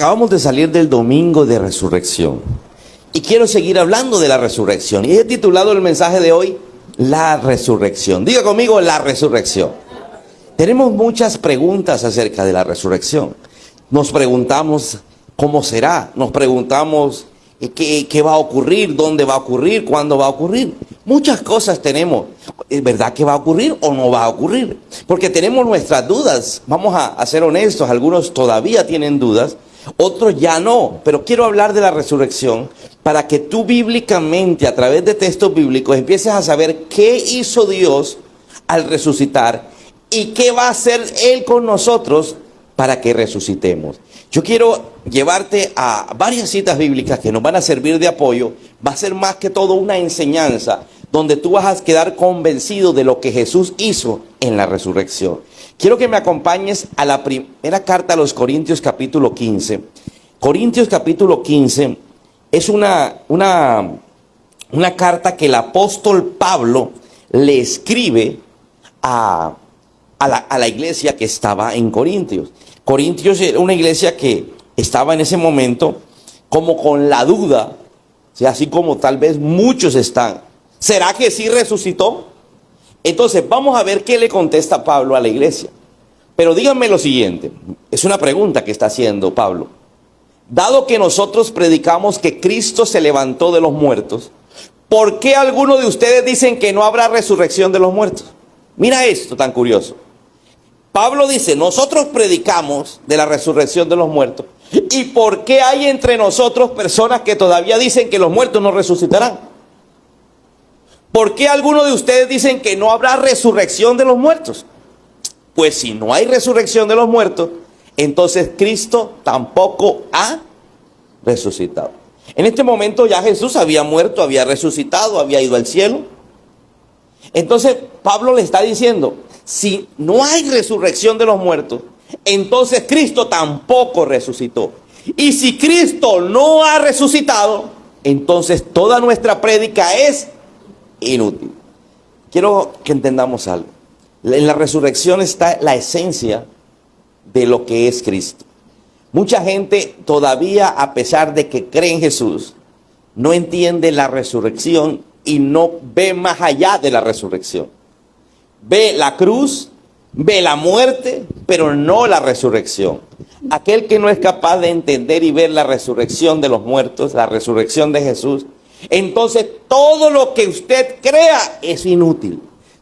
Acabamos de salir del domingo de resurrección y quiero seguir hablando de la resurrección. Y he titulado el mensaje de hoy, La resurrección. Diga conmigo, la resurrección. Tenemos muchas preguntas acerca de la resurrección. Nos preguntamos cómo será, nos preguntamos qué va a ocurrir, dónde va a ocurrir, cuándo va a ocurrir. Muchas cosas tenemos. ¿Es verdad que va a ocurrir o no va a ocurrir? Porque tenemos nuestras dudas. Vamos a ser honestos, algunos todavía tienen dudas, otros ya no. Pero quiero hablar de la resurrección para que tú bíblicamente, a través de textos bíblicos, empieces a saber qué hizo Dios al resucitar y qué va a hacer Él con nosotros para que resucitemos. Yo quiero llevarte a varias citas bíblicas que nos van a servir de apoyo. Va a ser más que todo una enseñanza donde tú vas a quedar convencido de lo que Jesús hizo en la resurrección. Quiero que me acompañes a la primera carta a los Corintios capítulo 15. Corintios capítulo 15 es una carta que el apóstol Pablo le escribe a la iglesia que estaba en Corintios. Corintios era una iglesia que estaba en ese momento como con la duda, o sea, así como tal vez muchos están. ¿Será que sí resucitó? Entonces vamos a ver qué le contesta Pablo a la iglesia. Pero díganme lo siguiente, es una pregunta que está haciendo Pablo. Dado que nosotros predicamos que Cristo se levantó de los muertos, ¿por qué algunos de ustedes dicen que no habrá resurrección de los muertos? Mira esto tan curioso. Pablo dice, nosotros predicamos de la resurrección de los muertos. ¿Y por qué hay entre nosotros personas que todavía dicen que los muertos no resucitarán? ¿Por qué algunos de ustedes dicen que no habrá resurrección de los muertos? Pues si no hay resurrección de los muertos, entonces Cristo tampoco ha resucitado. En este momento ya Jesús había muerto, había resucitado, había ido al cielo. Entonces Pablo le está diciendo, si no hay resurrección de los muertos, entonces Cristo tampoco resucitó. Y si Cristo no ha resucitado, entonces toda nuestra prédica es inútil. Quiero que entendamos algo. En la resurrección está la esencia de lo que es Cristo. Mucha gente todavía, a pesar de que cree en Jesús, no entiende la resurrección y no ve más allá de la resurrección. Ve la cruz, ve la muerte, pero no la resurrección. Aquel que no es capaz de entender y ver la resurrección de los muertos, la resurrección de Jesús, entonces todo lo que usted crea es inútil.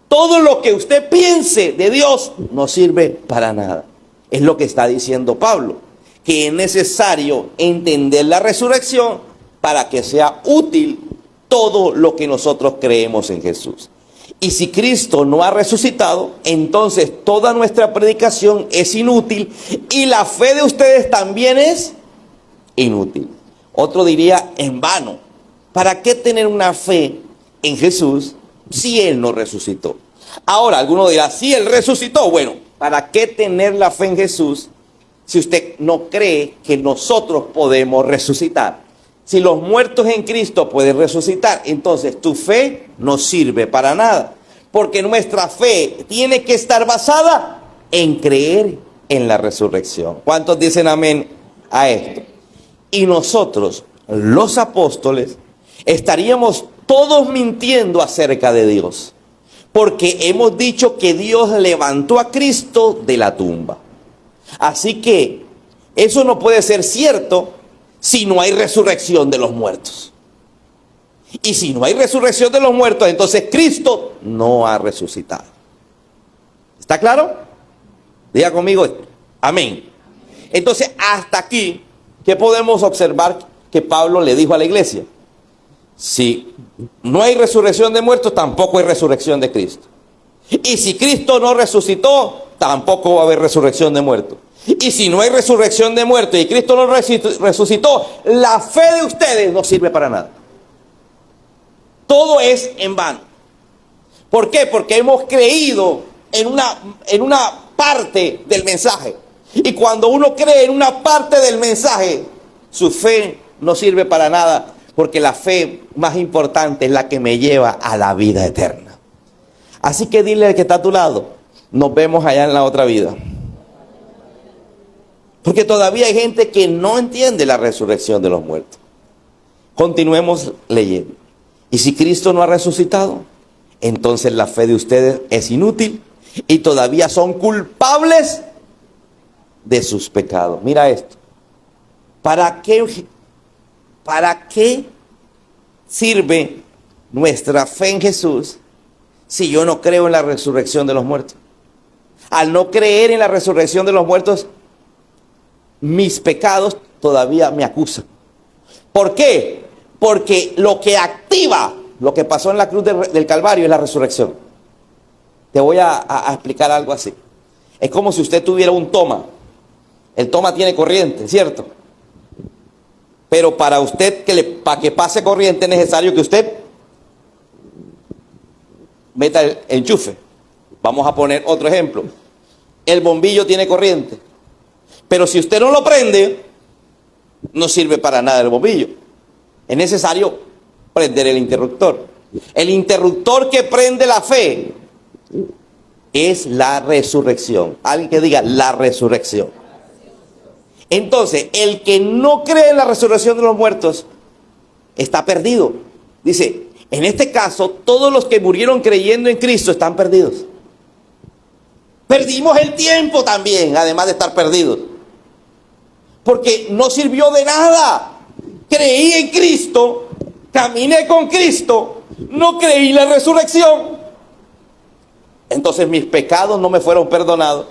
Todo lo que usted piense de Dios no sirve para nada. Es lo que está diciendo Pablo, que es necesario entender la resurrección para que sea útil todo lo que nosotros creemos en Jesús. Y si Cristo no ha resucitado, entonces toda nuestra predicación es inútil y la fe de ustedes también es inútil. Otro diría en vano. ¿Para qué tener una fe en Jesús si Él no resucitó? Ahora, alguno dirá, si Él resucitó, bueno, ¿para qué tener la fe en Jesús si usted no cree que nosotros podemos resucitar? Si los muertos en Cristo pueden resucitar, entonces tu fe no sirve para nada. Porque nuestra fe tiene que estar basada en creer en la resurrección. ¿Cuántos dicen amén a esto? Y nosotros, los apóstoles, estaríamos todos mintiendo acerca de Dios. Porque hemos dicho que Dios levantó a Cristo de la tumba. Así que eso no puede ser cierto si no hay resurrección de los muertos. Y si no hay resurrección de los muertos, entonces Cristo no ha resucitado. ¿Está claro? Diga conmigo, amén. Entonces, hasta aquí, ¿qué podemos observar que Pablo le dijo a la iglesia? Si no hay resurrección de muertos, tampoco hay resurrección de Cristo. Y si Cristo no resucitó, tampoco va a haber resurrección de muertos. Y si no hay resurrección de muertos y Cristo no resucitó, la fe de ustedes no sirve para nada. Todo es en vano. ¿Por qué? Porque hemos creído en una parte del mensaje. Y cuando uno cree en una parte del mensaje, su fe no sirve para nada. Porque la fe más importante es la que me lleva a la vida eterna. Así que dile al que está a tu lado, nos vemos allá en la otra vida. Porque todavía hay gente que no entiende la resurrección de los muertos. Continuemos leyendo. Y si Cristo no ha resucitado, entonces la fe de ustedes es inútil y todavía son culpables de sus pecados. Mira esto. ¿Para qué sirve nuestra fe en Jesús si yo no creo en la resurrección de los muertos? Al no creer en la resurrección de los muertos, mis pecados todavía me acusan. ¿Por qué? Porque lo que activa lo que pasó en la cruz del Calvario es la resurrección. Te voy a explicar algo así. Es como si usted tuviera un toma. El toma tiene corriente, ¿cierto? Pero para usted, para que pase corriente es necesario que usted meta el enchufe. Vamos a poner otro ejemplo. El bombillo tiene corriente. Pero si usted no lo prende, no sirve para nada el bombillo. Es necesario prender el interruptor. El interruptor que prende la fe es la resurrección. Alguien que diga la resurrección. Entonces, el que no cree en la resurrección de los muertos está perdido. Dice, en este caso, todos los que murieron creyendo en Cristo están perdidos. Perdimos el tiempo también, además de estar perdidos. Porque no sirvió de nada. Creí en Cristo, caminé con Cristo, no creí en la resurrección. Entonces mis pecados no me fueron perdonados.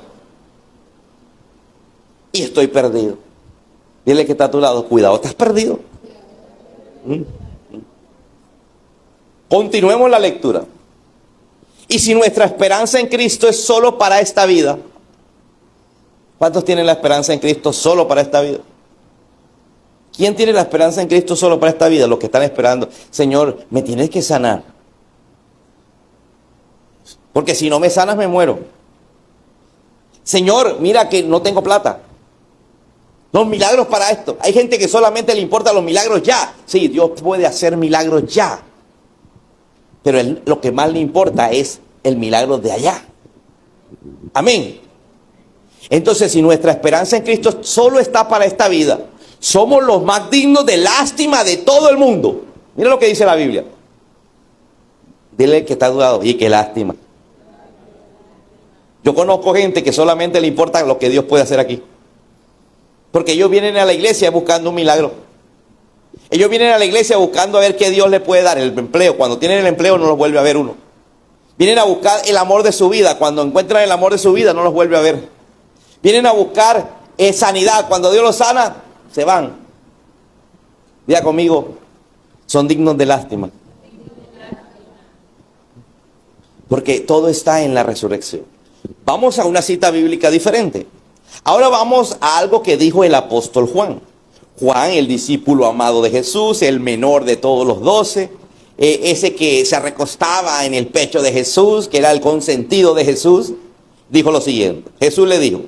Y estoy perdido. Dile que está a tu lado, cuidado, estás perdido. Continuemos la lectura. Y si nuestra esperanza en Cristo es solo para esta vida, ¿cuántos tienen la esperanza en Cristo solo para esta vida? ¿Quién tiene la esperanza en Cristo solo para esta vida? Los que están esperando, Señor, me tienes que sanar. Porque si no me sanas me muero. Señor, mira que no tengo plata. Los milagros para esto. Hay gente que solamente le importan los milagros ya. Sí, Dios puede hacer milagros ya. Pero lo que más le importa es el milagro de allá. Amén. Entonces, si nuestra esperanza en Cristo solo está para esta vida, somos los más dignos de lástima de todo el mundo. Mira lo que dice la Biblia. Dile que está dudado. Y qué lástima. Yo conozco gente que solamente le importa lo que Dios puede hacer aquí. Porque ellos vienen a la iglesia buscando un milagro. Ellos vienen a la iglesia buscando a ver qué Dios le puede dar. El empleo. Cuando tienen el empleo no los vuelve a ver uno. Vienen a buscar el amor de su vida. Cuando encuentran el amor de su vida no los vuelve a ver. Vienen a buscar sanidad. Cuando Dios los sana, se van. Diga conmigo, son dignos de lástima. Porque todo está en la resurrección. Vamos a una cita bíblica diferente. Ahora vamos a algo que dijo el apóstol Juan. Juan, el discípulo amado de Jesús, el menor de todos los 12, ese que se recostaba en el pecho de Jesús, que era el consentido de Jesús, dijo lo siguiente. Jesús le dijo,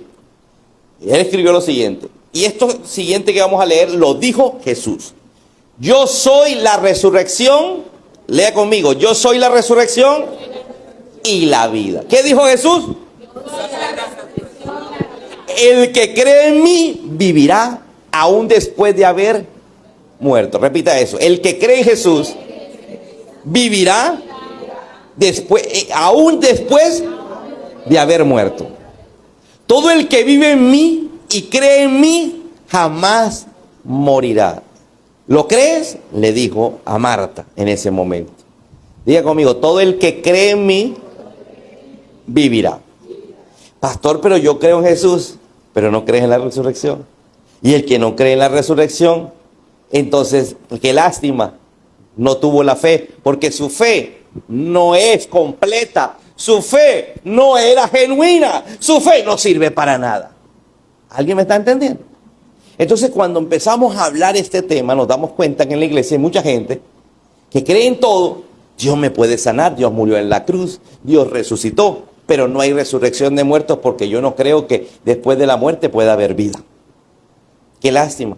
él escribió lo siguiente, y esto siguiente que vamos a leer lo dijo Jesús. Yo soy la resurrección, lea conmigo, yo soy la resurrección y la vida. ¿Qué dijo Jesús? El que cree en mí vivirá aún después de haber muerto. Repita eso. El que cree en Jesús vivirá después, aún después de haber muerto. Todo el que vive en mí y cree en mí jamás morirá. ¿Lo crees? Le dijo a Marta en ese momento. Diga conmigo, todo el que cree en mí vivirá. Pastor, pero yo creo en Jesús, pero no crees en la resurrección. Y el que no cree en la resurrección, entonces, qué lástima, no tuvo la fe, porque su fe no es completa, su fe no era genuina, su fe no sirve para nada. ¿Alguien me está entendiendo? Entonces, cuando empezamos a hablar este tema, nos damos cuenta que en la iglesia hay mucha gente que cree en todo. Dios me puede sanar, Dios murió en la cruz, Dios resucitó, pero no hay resurrección de muertos porque yo no creo que después de la muerte pueda haber vida. Qué lástima,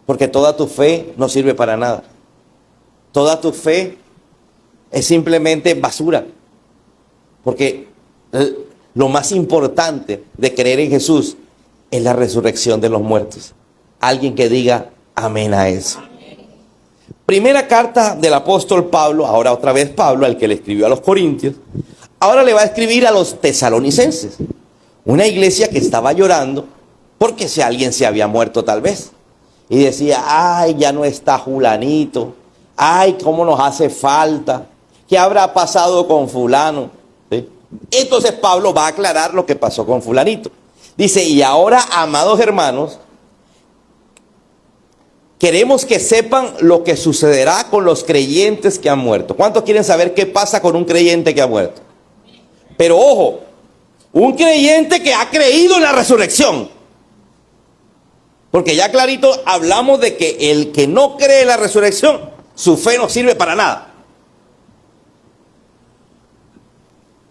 porque toda tu fe no sirve para nada. Toda tu fe es simplemente basura, porque lo más importante de creer en Jesús es la resurrección de los muertos. Alguien que diga amén a eso. Primera carta del apóstol Pablo, ahora otra vez Pablo, al que le escribió a los Corintios, ahora le va a escribir a los tesalonicenses, una iglesia que estaba llorando porque si alguien se había muerto tal vez. Y decía, ay, ya no está Julanito, ay, cómo nos hace falta, ¿qué habrá pasado con fulano? ¿Sí? Entonces Pablo va a aclarar lo que pasó con fulanito. Dice, y ahora, amados hermanos, queremos que sepan lo que sucederá con los creyentes que han muerto. ¿Cuántos quieren saber qué pasa con un creyente que ha muerto? Pero ojo, un creyente que ha creído en la resurrección. Porque ya clarito hablamos de que el que no cree en la resurrección, su fe no sirve para nada.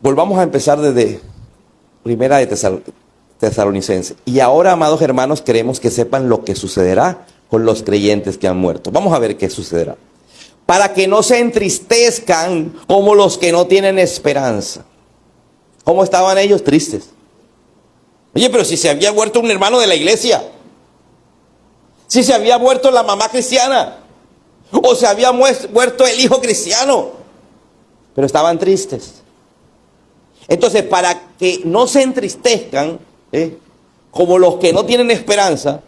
Volvamos a empezar desde Primera de Tesalonicenses. Y ahora, amados hermanos, queremos que sepan lo que sucederá con los creyentes que han muerto. Vamos a ver qué sucederá. Para que no se entristezcan como los que no tienen esperanza. ¿Cómo estaban ellos? Tristes. Oye, pero si se había muerto un hermano de la iglesia, si se había muerto la mamá cristiana, o se había muerto el hijo cristiano, pero estaban tristes. Entonces, para que no se entristezcan, como los que no tienen esperanza,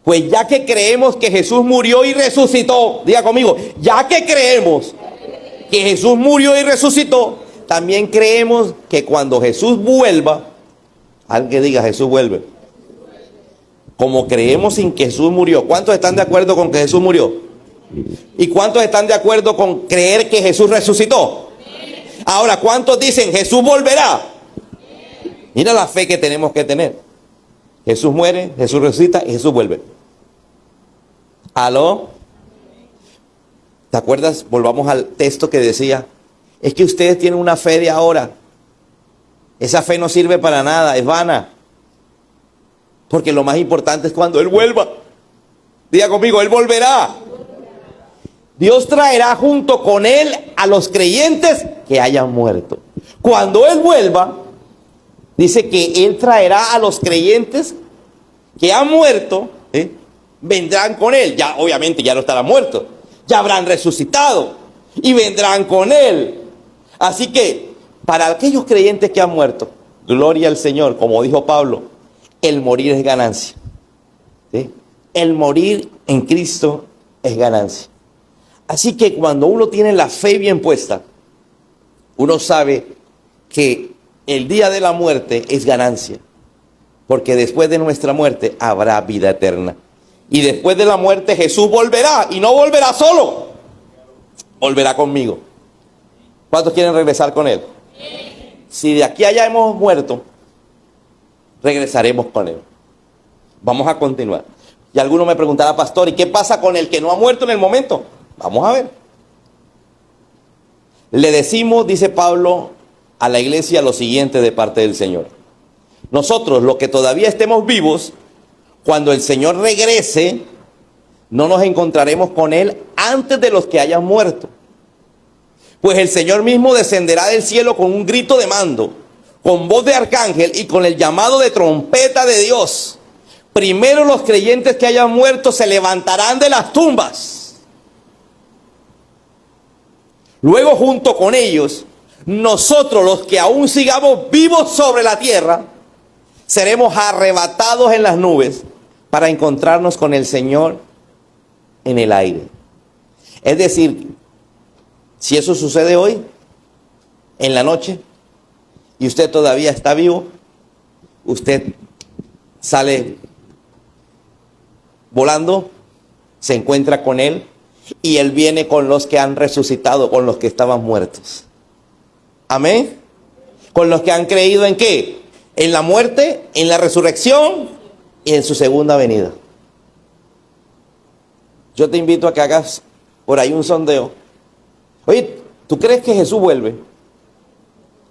pues ya que creemos que Jesús murió y resucitó, diga conmigo, ya que creemos que Jesús murió y resucitó, también creemos que cuando Jesús vuelva, alguien que diga Jesús vuelve, como creemos en que Jesús murió, ¿cuántos están de acuerdo con que Jesús murió? ¿Y cuántos están de acuerdo con creer que Jesús resucitó? Ahora, ¿cuántos dicen Jesús volverá? Mira la fe que tenemos que tener. Jesús muere, Jesús resucita y Jesús vuelve. ¿Aló? ¿Te acuerdas? Volvamos al texto que decía, es que ustedes tienen una fe de ahora. Esa fe no sirve para nada, es vana. Porque lo más importante es cuando Él vuelva. Diga conmigo, Él volverá. Dios traerá junto con Él a los creyentes que hayan muerto. Cuando Él vuelva, dice que Él traerá a los creyentes que han muerto, vendrán con Él. Ya, obviamente, ya no estarán muertos. Ya habrán resucitado y vendrán con Él. Así que, para aquellos creyentes que han muerto, gloria al Señor, como dijo Pablo, el morir es ganancia. ¿Sí? El morir en Cristo es ganancia. Así que cuando uno tiene la fe bien puesta, uno sabe que el día de la muerte es ganancia. Porque después de nuestra muerte habrá vida eterna. Y después de la muerte Jesús volverá. Y no volverá solo. Volverá conmigo. ¿Cuántos quieren regresar con Él? Si de aquí a allá hemos muerto, regresaremos con Él. Vamos a continuar. Y alguno me preguntará, pastor, ¿y qué pasa con el que no ha muerto en el momento? Vamos a ver. Le decimos, dice Pablo, a la iglesia lo siguiente de parte del Señor. Nosotros, los que todavía estemos vivos, cuando el Señor regrese, no nos encontraremos con Él antes de los que hayan muerto. Pues el Señor mismo descenderá del cielo con un grito de mando, con voz de arcángel y con el llamado de trompeta de Dios. Primero los creyentes que hayan muerto se levantarán de las tumbas. Luego junto con ellos, nosotros los que aún sigamos vivos sobre la tierra, seremos arrebatados en las nubes para encontrarnos con el Señor en el aire. Es decir, si eso sucede hoy, en la noche, y usted todavía está vivo, usted sale volando, se encuentra con Él, y Él viene con los que han resucitado, con los que estaban muertos. Amén. Con los que han creído en ¿qué? En la muerte, en la resurrección y en su segunda venida. Yo te invito a que hagas por ahí un sondeo. Oye, ¿tú crees que Jesús vuelve?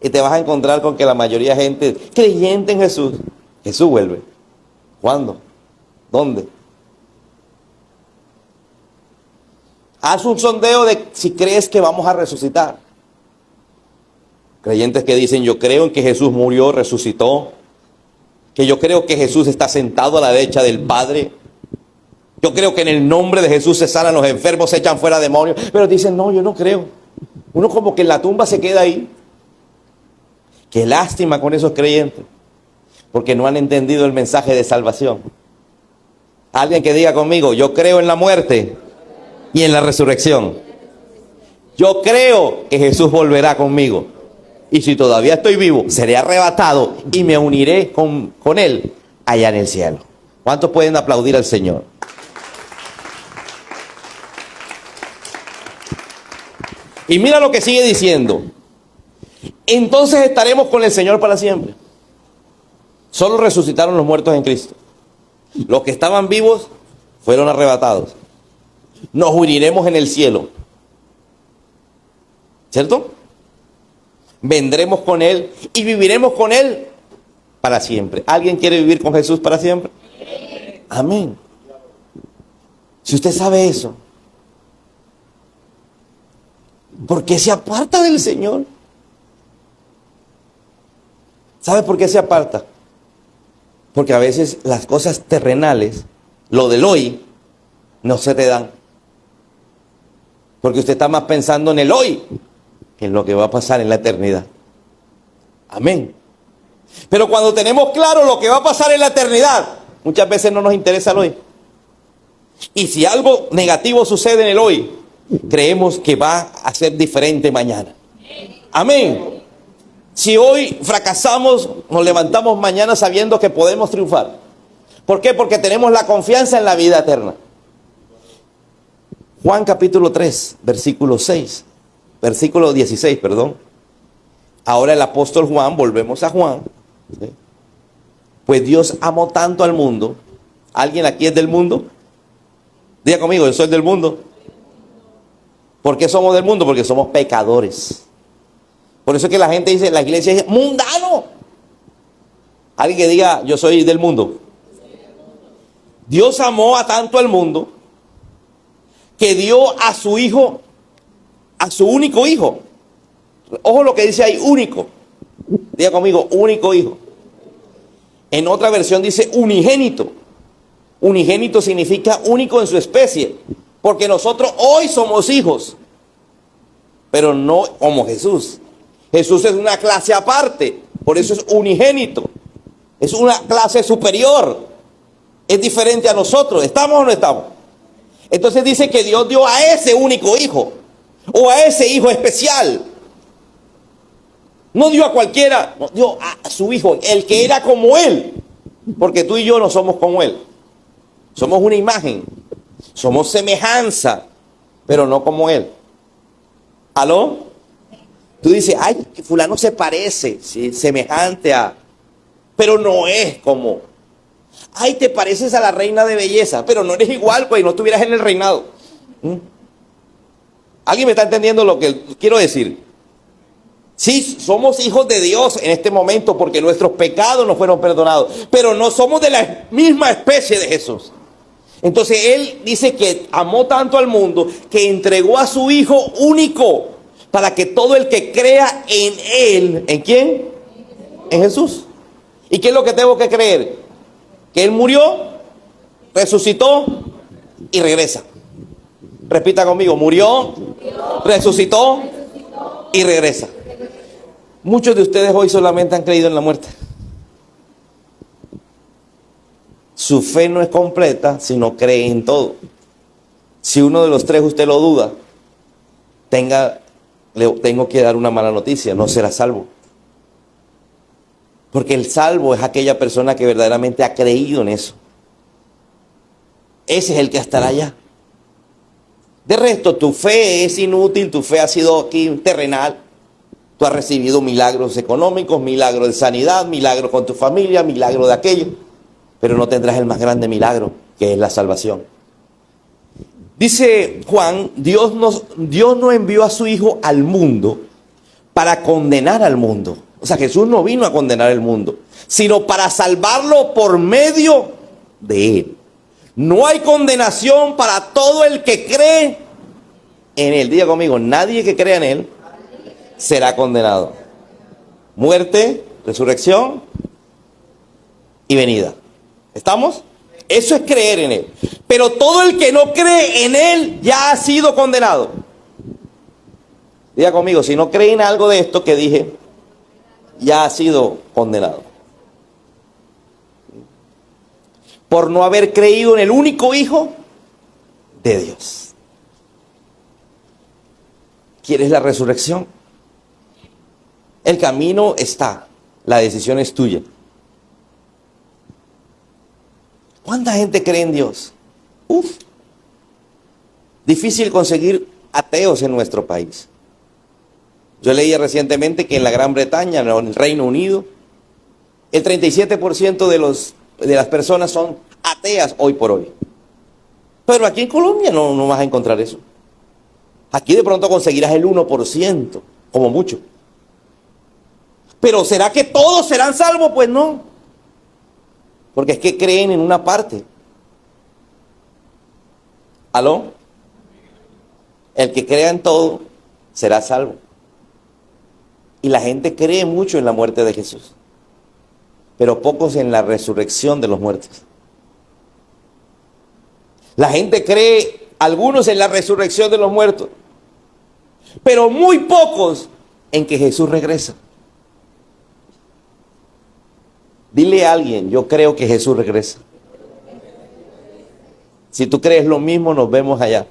Y te vas a encontrar con que la mayoría de gente creyente en Jesús. Jesús vuelve. ¿Cuándo? ¿Dónde? Haz un sondeo de si crees que vamos a resucitar. Creyentes que dicen, yo creo en que Jesús murió, resucitó, que yo creo que Jesús está sentado a la derecha del Padre. Yo creo que en el nombre de Jesús se sanan los enfermos, se echan fuera demonios. Pero dicen, no, yo no creo. Uno como que en la tumba se queda ahí. Qué lástima con esos creyentes, porque no han entendido el mensaje de salvación. Alguien que diga conmigo, yo creo en la muerte y en la resurrección. Yo creo que Jesús volverá conmigo. Y si todavía estoy vivo, seré arrebatado y me uniré con Él allá en el cielo. ¿Cuántos pueden aplaudir al Señor? Y mira lo que sigue diciendo. Entonces estaremos con el Señor para siempre. Solo resucitaron los muertos en Cristo. Los que estaban vivos fueron arrebatados. Nos uniremos en el cielo. ¿Cierto? Vendremos con Él y viviremos con Él para siempre. ¿Alguien quiere vivir con Jesús para siempre? Amén. Si usted sabe eso, ¿por qué se aparta del Señor? ¿Sabe por qué se aparta? Porque a veces las cosas terrenales, lo del hoy, no se te dan. Porque usted está más pensando en el hoy que en lo que va a pasar en la eternidad. Amén. Pero cuando tenemos claro lo que va a pasar en la eternidad, muchas veces no nos interesa el hoy. Y si algo negativo sucede en el hoy, creemos que va a ser diferente mañana. Amén. Si hoy fracasamos, nos levantamos mañana sabiendo que podemos triunfar. ¿Por qué? Porque tenemos la confianza en la vida eterna. Juan capítulo 3, versículo 16, perdón. Ahora el apóstol Juan, volvemos a Juan. ¿Sí? Pues Dios amó tanto al mundo. ¿Alguien aquí es del mundo? Diga conmigo, yo soy del mundo. ¿Por qué somos del mundo? Porque somos pecadores. Por eso es que la gente dice, la iglesia es mundano. Alguien que diga, yo soy del mundo. Dios amó a tanto al mundo que dio a su hijo, a su único hijo. Ojo lo que dice ahí, único. Diga conmigo, único hijo. En otra versión dice unigénito. Unigénito significa único en su especie. Porque nosotros hoy somos hijos, pero no como Jesús. Jesús es una clase aparte, por eso es unigénito. Es una clase superior. Es diferente a nosotros. ¿Estamos o no estamos? Entonces dice que Dios dio a ese único hijo, o a ese hijo especial. No dio a cualquiera, no, dio a su hijo, el que era como Él. Porque tú y yo no somos como Él. Somos una imagen. Somos semejanza, pero no como Él. ¿Aló? Tú dices, ay, que fulano se parece, ¿sí? Semejante a, pero no es como. Ay, te pareces a la reina de belleza, pero no eres igual, pues no estuvieras en el reinado. ¿Alguien me está entendiendo lo que quiero decir? Sí, somos hijos de Dios en este momento porque nuestros pecados nos fueron perdonados, pero no somos de la misma especie de Jesús. Entonces Él dice que amó tanto al mundo que entregó a su Hijo único para que todo el que crea en Él, ¿en quién? En Jesús. ¿Y qué es lo que tengo que creer? Que Él murió, resucitó y regresa. Repita conmigo, murió, resucitó y regresa. Muchos de ustedes hoy solamente han creído en la muerte. Su fe no es completa si no cree en todo. Si uno de los tres usted lo duda, le tengo que dar una mala noticia, no será salvo. Porque el salvo es aquella persona que verdaderamente ha creído en eso. Ese es el que estará allá. De resto, tu fe es inútil, tu fe ha sido aquí terrenal. Tú has recibido milagros económicos, milagros de sanidad, milagros con tu familia, milagros de aquello. Pero no tendrás el más grande milagro, que es la salvación. Dice Juan, Dios no envió a su Hijo al mundo para condenar al mundo. O sea, Jesús no vino a condenar el mundo, sino para salvarlo por medio de Él. No hay condenación para todo el que cree en Él. Diga conmigo, nadie que crea en Él será condenado. Muerte, resurrección y venida. ¿Estamos? Eso es creer en Él. Pero todo el que no cree en Él ya ha sido condenado. Diga conmigo, si no cree en algo de esto que dije, ya ha sido condenado. Por no haber creído en el único Hijo de Dios. ¿Quieres la resurrección? El camino está, la decisión es tuya. ¿Cuánta gente cree en Dios? Uf. Difícil conseguir ateos en nuestro país. Yo leí recientemente que en la Gran Bretaña, en el Reino Unido, el 37% de las personas son ateas hoy por hoy. Pero aquí en Colombia no vas a encontrar eso. Aquí de pronto conseguirás el 1%, como mucho. Pero ¿será que todos serán salvos? Pues no. Porque es que creen en una parte. ¿Aló? El que crea en todo será salvo. Y la gente cree mucho en la muerte de Jesús, pero pocos en la resurrección de los muertos. La gente cree, algunos en la resurrección de los muertos, pero muy pocos en que Jesús regresa. Dile a alguien, yo creo que Jesús regresa. Si tú crees lo mismo, nos vemos allá.